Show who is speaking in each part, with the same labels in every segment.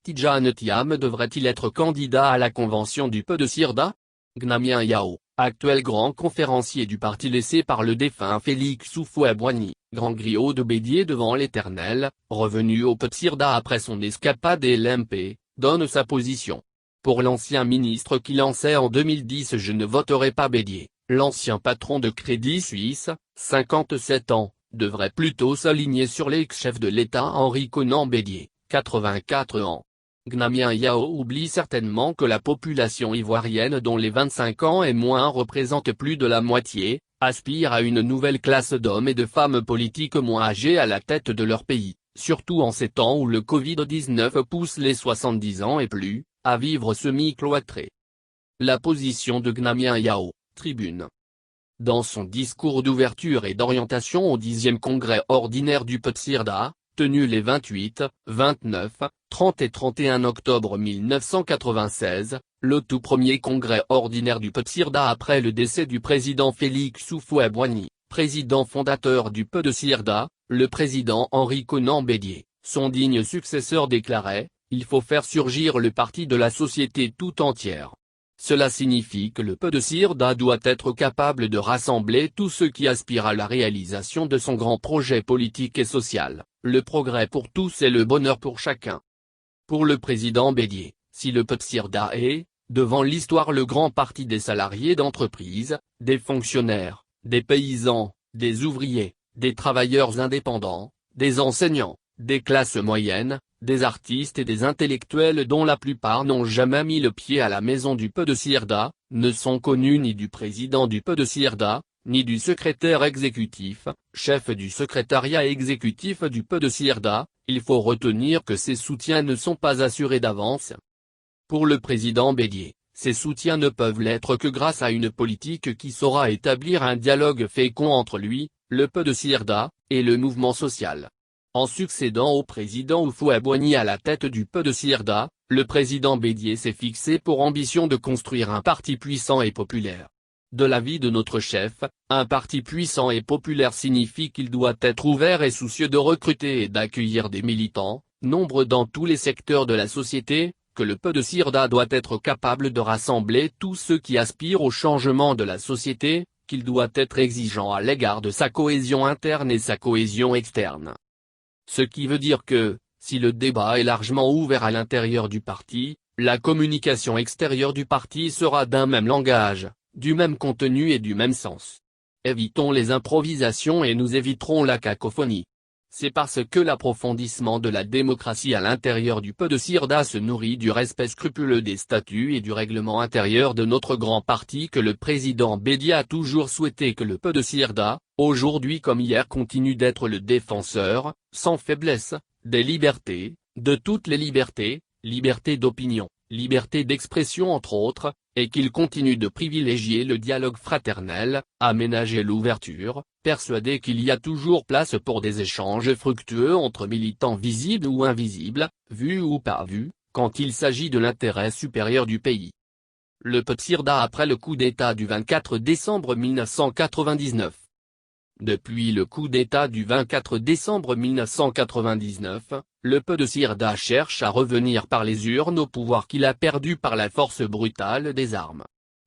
Speaker 1: Tidjane Thiam devrait-il être candidat à la convention du Peu de Sirda? Gnamien Yao, actuel grand conférencier du parti laissé par le défunt Félix Houphouët-Boigny, grand griot de Bédier devant l'Éternel, revenu au Peu de Sirda après son escapade et l'MP, donne sa position. Pour l'ancien ministre qui lançait en 2010 « Je ne voterai pas Bédier », l'ancien patron de Crédit Suisse, 57 ans, devrait plutôt s'aligner sur l'ex-chef de l'État Henri Konan Bédier, 84 ans. Gnamien Yao oublie certainement que la population ivoirienne dont les 25 ans et moins représente plus de la moitié, aspire à une nouvelle classe d'hommes et de femmes politiques moins âgés à la tête de leur pays, surtout en ces temps où le Covid-19 pousse les 70 ans et plus, à vivre semi-cloîtrés. La position de Gnamien Yao, Tribune. Dans son discours d'ouverture et d'orientation au 10e congrès ordinaire du Peu de Sirda, tenu les 28, 29, 30 et 31 octobre 1996, le tout premier congrès ordinaire du Peu de Sirda après le décès du président Félix Houphouët-Boigny, président fondateur du Peu de Sirda, le président Henri Konan Bédier, son digne successeur déclarait « Il faut faire surgir le parti de la société tout entière ». Cela signifie que le Peu de Sirda doit être capable de rassembler tous ceux qui aspirent à la réalisation de son grand projet politique et social, le progrès pour tous et le bonheur pour chacun. Pour le président Bédier, si le Peu de Sirda est, devant l'histoire le grand parti des salariés d'entreprise, des fonctionnaires, des paysans, des ouvriers, des travailleurs indépendants, des enseignants, des classes moyennes, des artistes et des intellectuels dont la plupart n'ont jamais mis le pied à la maison du Peu de Sirda, ne sont connus ni du président du Peu de Sirda, ni du secrétaire exécutif, chef du secrétariat exécutif du Peu de Sirda, il faut retenir que ces soutiens ne sont pas assurés d'avance. Pour le président Bédier, ces soutiens ne peuvent l'être que grâce à une politique qui saura établir un dialogue fécond entre lui, le Peu de Sirda, et le mouvement social. En succédant au président Houphouët-Boigny à la tête du Peu de Sirda, le président Bédier s'est fixé pour ambition de construire un parti puissant et populaire. De l'avis de notre chef, un parti puissant et populaire signifie qu'il doit être ouvert et soucieux de recruter et d'accueillir des militants, nombreux dans tous les secteurs de la société, que le Peu de Sirda doit être capable de rassembler tous ceux qui aspirent au changement de la société, qu'il doit être exigeant à l'égard de sa cohésion interne et sa cohésion externe. Ce qui veut dire que, si le débat est largement ouvert à l'intérieur du parti, la communication extérieure du parti sera d'un même langage, du même contenu et du même sens. Évitons les improvisations et nous éviterons la cacophonie. C'est parce que l'approfondissement de la démocratie à l'intérieur du Peu de Sirda se nourrit du respect scrupuleux des statuts et du règlement intérieur de notre grand parti que le président Bédier a toujours souhaité que le Peu de Sirda, aujourd'hui comme hier continue d'être le défenseur, sans faiblesse, des libertés, de toutes les libertés, liberté d'opinion, liberté d'expression entre autres, et qu'il continue de privilégier le dialogue fraternel, aménager l'ouverture, persuadé qu'il y a toujours place pour des échanges fructueux entre militants visibles ou invisibles, vus ou pas vus, quand il s'agit de l'intérêt supérieur du pays. Le Peu de Sirda après le coup d'État du 24 décembre 1999. Depuis le coup d'État du 24 décembre 1999, le Peu de Sirda cherche à revenir par les urnes au pouvoir qu'il a perdu par la force brutale des armes.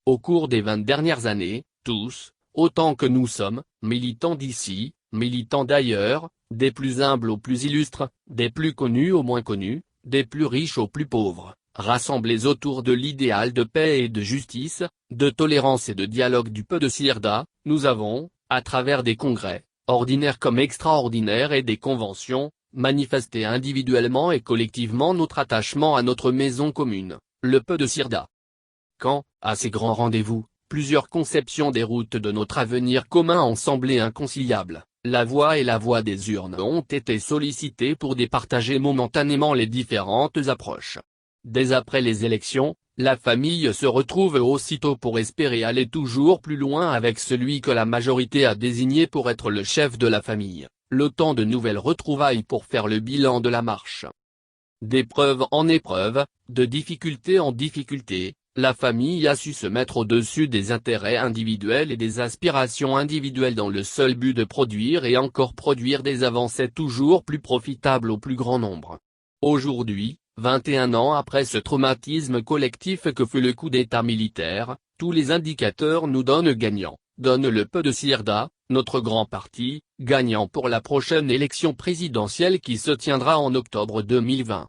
Speaker 1: Au cours des 20 dernières années, tous, autant que nous sommes, militants d'ici, militants d'ailleurs, des plus humbles aux plus illustres, des plus connus aux moins connus, des plus riches aux plus pauvres, rassemblés autour de l'idéal de paix et de justice, de tolérance et de dialogue du Peu de Sirda, nous avons, à travers des congrès, ordinaires comme extraordinaires et des conventions, manifester individuellement et collectivement notre attachement à notre maison commune, le Peu de Sirda. Quand, à ces grands rendez-vous, plusieurs conceptions des routes de notre avenir commun ont semblé inconciliables, la voix et la voix des urnes ont été sollicitées pour départager momentanément les différentes approches. Dès après les élections, la famille se retrouve aussitôt pour espérer aller toujours plus loin avec celui que la majorité a désigné pour être le chef de la famille, le temps de nouvelles retrouvailles pour faire le bilan de la marche. D'épreuve en épreuve, de difficulté en difficulté, la famille a su se mettre au-dessus des intérêts individuels et des aspirations individuelles dans le seul but de produire et encore produire des avancées toujours plus profitables au plus grand nombre. Aujourd'hui, 21 ans après ce traumatisme collectif que fut le coup d'État militaire, tous les indicateurs nous donnent gagnant, donne le peu de Sirda, notre grand parti, gagnant pour la prochaine élection présidentielle qui se tiendra en octobre 2020.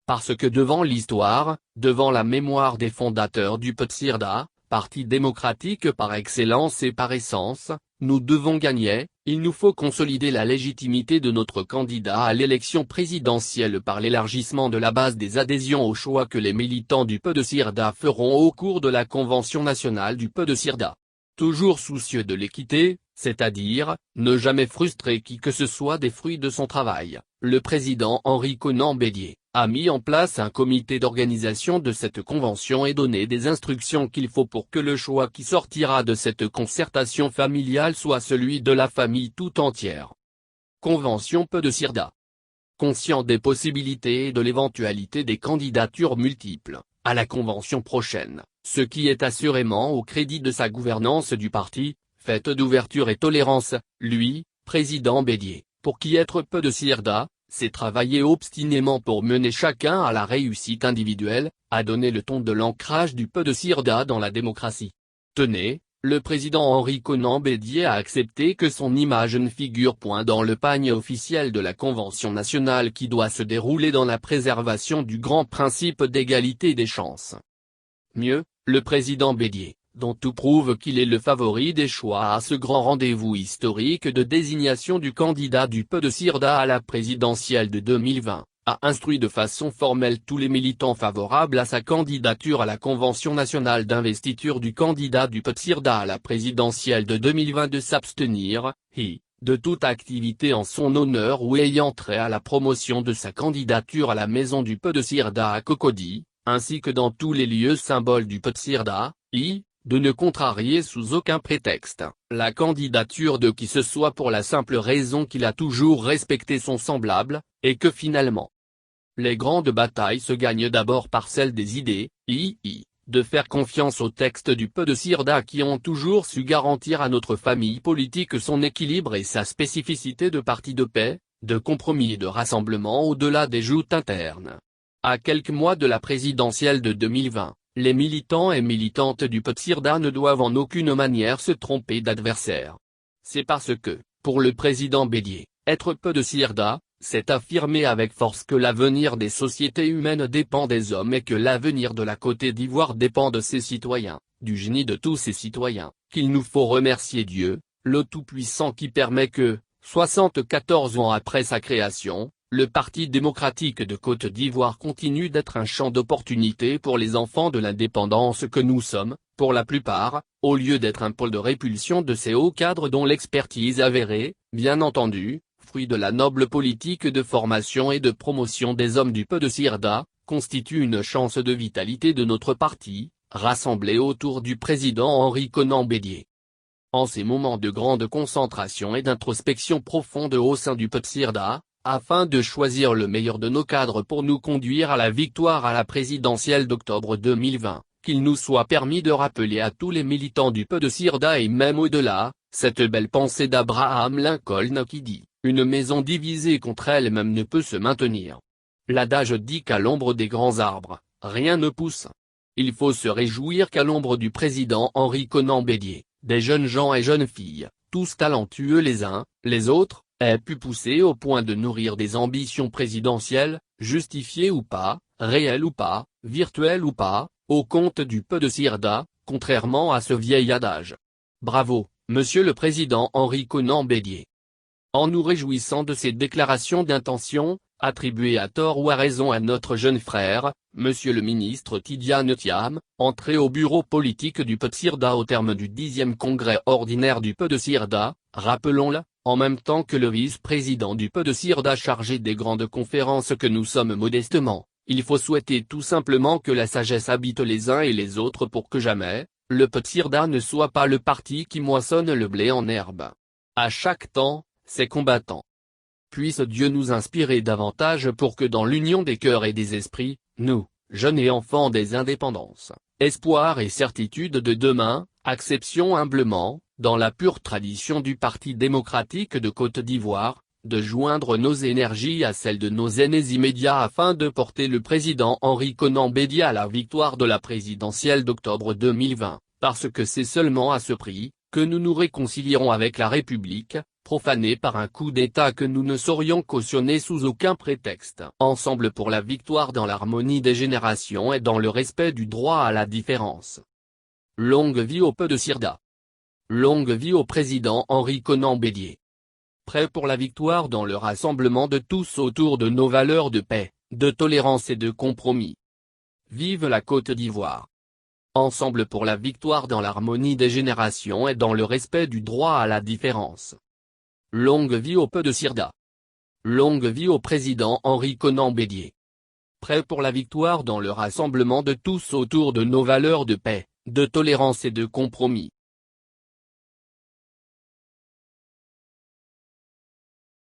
Speaker 1: Parce que devant l'histoire, devant la mémoire des fondateurs du PET-SIRDA, parti démocratique par excellence et par essence, nous devons gagner, il nous faut consolider la légitimité de notre candidat à l'élection présidentielle par l'élargissement de la base des adhésions au choix que les militants du PET-SIRDA feront au cours de la Convention nationale du PET-SIRDA. Toujours soucieux de l'équité, c'est-à-dire, ne jamais frustrer qui que ce soit des fruits de son travail, le président Henri Konan Bédié a mis en place un comité d'organisation de cette convention et donné des instructions qu'il faut pour que le choix qui sortira de cette concertation familiale soit celui de la famille tout entière. Convention PET-SIRDA. Conscient des possibilités et de l'éventualité des candidatures multiples, à la convention prochaine, ce qui est assurément au crédit de sa gouvernance du parti, faite d'ouverture et tolérance, lui, président Bédié, pour qui être PET-SIRDA, c'est travailler obstinément pour mener chacun à la réussite individuelle, à donner le ton de l'ancrage du PET-SIRDA dans la démocratie. Tenez, le président Henri Konan Bédié a accepté que son image ne figure point dans le panier officiel de la Convention nationale qui doit se dérouler dans la préservation du grand principe d'égalité des chances. Mieux, le président Bédié, dont tout prouve qu'il est le favori des choix à ce grand rendez-vous historique de désignation du candidat du PET-SIRDA à la présidentielle de 2020, a instruit de façon formelle tous les militants favorables à sa candidature à la Convention nationale d'investiture du candidat du PET-SIRDA à la présidentielle de 2020 de s'abstenir, de toute activité en son honneur ou ayant trait à la promotion de sa candidature à la maison du PET-SIRDA à Cocody, ainsi que dans tous les lieux symboles du PET-SIRDA, de ne contrarier sous aucun prétexte, la candidature de qui que ce soit pour la simple raison qu'il a toujours respecté son semblable, et que finalement, les grandes batailles se gagnent d'abord par celle des idées, de faire confiance aux textes du PET-SIRDA qui ont toujours su garantir à notre famille politique son équilibre et sa spécificité de parti de paix, de compromis et de rassemblement au-delà des joutes internes. À quelques mois de la présidentielle de 2020, les militants et militantes du PET-SIRDA ne doivent en aucune manière se tromper d'adversaire. C'est parce que, pour le président Bédié, être PET-SIRDA, c'est affirmer avec force que l'avenir des sociétés humaines dépend des hommes et que l'avenir de la Côte d'Ivoire dépend de ses citoyens, du génie de tous ses citoyens, qu'il nous faut remercier Dieu, le Tout-Puissant qui permet que, 74 ans après sa création, le Parti démocratique de Côte d'Ivoire continue d'être un champ d'opportunités pour les enfants de l'indépendance que nous sommes, pour la plupart, au lieu d'être un pôle de répulsion de ces hauts cadres dont l'expertise avérée, bien entendu, fruit de la noble politique de formation et de promotion des hommes du PET-SIRDA, constitue une chance de vitalité de notre parti, rassemblé autour du président Henri Konan Bédié. En ces moments de grande concentration et d'introspection profonde au sein du PET-SIRDA, afin de choisir le meilleur de nos cadres pour nous conduire à la victoire à la présidentielle d'octobre 2020, qu'il nous soit permis de rappeler à tous les militants du PET-SIRDA et même au-delà, cette belle pensée d'Abraham Lincoln qui dit, une maison divisée contre elle-même ne peut se maintenir. L'adage dit qu'à l'ombre des grands arbres, rien ne pousse. Il faut se réjouir qu'à l'ombre du président Henri Konan Bédié, des jeunes gens et jeunes filles, tous talentueux les uns, les autres, aient pu pousser au point de nourrir des ambitions présidentielles, justifiées ou pas, réelles ou pas, virtuelles ou pas, au compte du PET-SIRDA, contrairement à ce vieil adage. Bravo, Monsieur le Président Henri Konan Bédié. En nous réjouissant de ces déclarations d'intention, attribuées à tort ou à raison à notre jeune frère, Monsieur le ministre Tidiane Thiam, entré au bureau politique du PET-SIRDA au terme du 10e congrès ordinaire du PET-SIRDA, rappelons-le, en même temps que le vice-président du PET-SIRDA chargé des grandes conférences que nous sommes modestement, il faut souhaiter tout simplement que la sagesse habite les uns et les autres pour que jamais, le PET-SIRDA ne soit pas le parti qui moissonne le blé en herbe. À chaque temps, ses combattants. Puisse Dieu nous inspirer davantage pour que dans l'union des cœurs et des esprits, nous, jeunes et enfants des indépendances, espoir et certitude de demain, acceptions humblement, dans la pure tradition du Parti démocratique de Côte d'Ivoire, de joindre nos énergies à celles de nos aînés immédiats afin de porter le président Henri Konan Bédié à la victoire de la présidentielle d'octobre 2020, parce que c'est seulement à ce prix que nous nous réconcilierons avec la République, profanée par un coup d'État que nous ne saurions cautionner sous aucun prétexte. Ensemble pour la victoire dans l'harmonie des générations et dans le respect du droit à la différence. Longue vie au peu de Sirda. Longue vie au président Henri Konan Bédié. Prêt pour la victoire dans le rassemblement de tous autour de nos valeurs de paix, de tolérance et de compromis. Vive la Côte d'Ivoire. Ensemble pour la victoire dans l'harmonie des générations et dans le respect du droit à la différence. Longue vie au peu de Sirda. Longue vie au président Henri Konan Bédié. Prêt pour la victoire dans le rassemblement de tous autour de nos valeurs de paix, de tolérance et de compromis.